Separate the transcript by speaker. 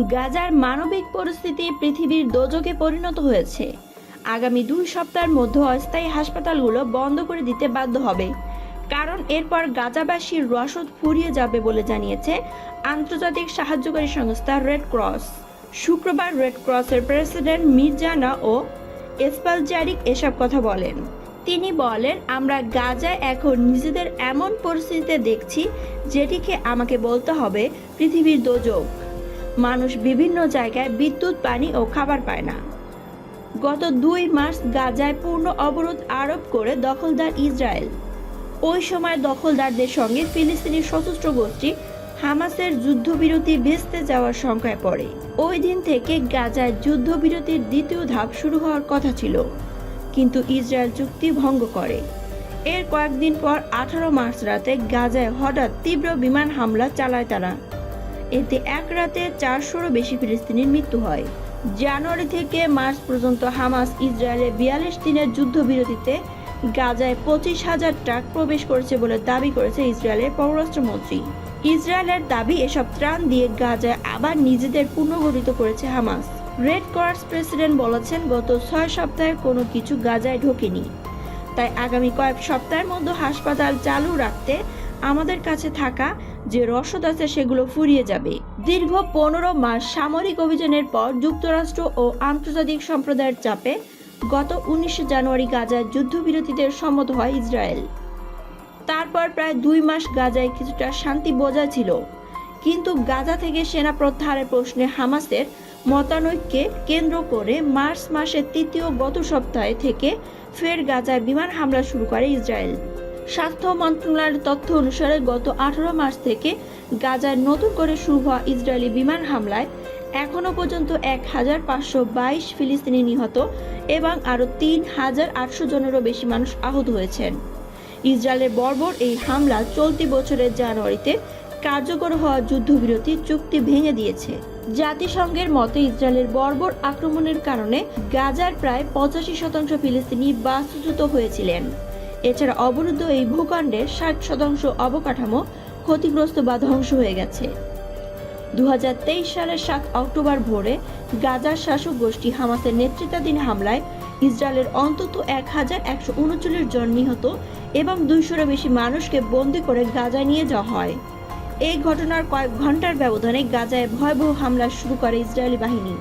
Speaker 1: গাজার মানবিক পরিস্থিতি পৃথিবীর দোজকে পরিণত হয়েছে। আগামী 2 সপ্তাহের মধ্যে অস্থায়ী হাসপাতালগুলো বন্ধ করে দিতে বাধ্য হবে, কারণ এরপর গাজাবাসীর রসদ ফুরিয়ে যাবে বলে জানিয়েছে আন্তর্জাতিক সাহায্যকারী সংস্থা রেড ক্রস। শুক্রবার রেড ক্রসের প্রেসিডেন্ট মির্জানা ও এসপালজারিক এসব কথা বলেন। তিনি বলেন, আমরা গাজায় এখন নিজেদের এমন পরিস্থিতিতে দেখছি যেটিকে আমাকে বলতে হবে পৃথিবীর দোজক। মানুষ বিভিন্ন জায়গায় বিদ্যুৎ, পানি ও খাবার পায় না। গত 2 মার্চ গাজায় পূর্ণ অবরোধ আরোপ করে দখলদার ইসরায়েল। ওই সময় দখলদারদের সঙ্গে ফিলিস্তিনি সশস্ত্র গোষ্ঠী হামাসের যুদ্ধবিরতি ভেস্তে যাওয়ার শঙ্কায় পড়ে। ওই দিন থেকে গাজায় যুদ্ধবিরতির দ্বিতীয় ধাপ শুরু হওয়ার কথা ছিল, কিন্তু ইসরায়েল চুক্তি ভঙ্গ করে। এর কয়েকদিন পর 18 মার্চ রাতে গাজায় হঠাৎ তীব্র বিমান হামলা চালায় তারা। এতে এক রাতে 400-রও বেশি ফিলিস্তিনির মৃত্যু হয়। জানুয়ারি থেকে মার্চ পর্যন্ত হামাস ইসরায়েলে 42 দিনের যুদ্ধবিরতিতে গাজায় 25,000 ট্রাক প্রবেশ করেছে বলে দাবি করেছে ইসরায়েলের পররাষ্ট্রমন্ত্রী। ইসরায়েলের দাবি, এসব ত্রাণ দিয়ে গাজায় আবার নিজেদের পুনর্গঠিত করেছে হামাস। রেড ক্রস প্রেসিডেন্ট বলেছেন, গত 6 সপ্তাহে কোনো কিছু গাজায় ঢোকেনি, তাই আগামী কয়েক সপ্তাহের মধ্যে হাসপাতাল চালু রাখতে আমাদের কাছে থাকা যে রসদ আছে সেগুলো ফুরিয়ে যাবে। দীর্ঘ 15 মাস সামরিক অভিযানের পর যুক্তরাষ্ট্র ও আন্তর্জাতিক সম্প্রদায়ের চাপে গত 19 জানুয়ারি গাজায় যুদ্ধবিরতিতে সম্মত হয় ইসরায়েল। তারপর প্রায় 2 মাস গাজায় কিছুটা শান্তি বজায় ছিল, কিন্তু গাজা থেকে সেনা প্রত্যাহারের প্রশ্নে হামাসের মতানৈক্যকে কেন্দ্র করে মার্চ মাসের তৃতীয় গত সপ্তাহে থেকে ফের গাজায় বিমান হামলা শুরু করে ইসরায়েল। স্বাস্থ্য মন্ত্রণালয়ের তথ্য অনুসারে গত 18 মার্চ থেকে গাজায় নতুন করে শুরু হওয়া ইসরায়েলি বিমান হামলায় এখনও পর্যন্ত 1,522 ফিলিস্তিনি নিহত এবং আরও 3,800 জনেরও বেশি মানুষ আহত হয়েছেন। ইসরায়েলের বর্বর এই হামলা চলতি বছরের জানুয়ারিতে কার্যকর হওয়া যুদ্ধবিরতি চুক্তি ভেঙে দিয়েছে। জাতিসংঘের মতে ইসরায়েলের বর্বর আক্রমণের কারণে গাজার প্রায় 85% ফিলিস্তিনি বাস্তুচ্যুত হয়েছিলেন। এছাড়া অবরুদ্ধ এই ভূখণ্ডের 60% অবকাঠামো ক্ষতিগ্রস্ত বা ধ্বংস হয়ে গেছে। 2023 সালের 7 অক্টোবর ভোরে গাজার শাসক গোষ্ঠী হামাসের নেতৃত্বাধীন হামলায় ইসরায়েলের অন্তত 1,139 জন নিহত এবং 200-রও বেশি মানুষকে বন্দী করে গাজায় নিয়ে যাওয়া হয়। এই ঘটনার কয়েক ঘন্টার ব্যবধানে গাজায় ভয়াবহ হামলা শুরু করে ইসরায়েলি বাহিনী।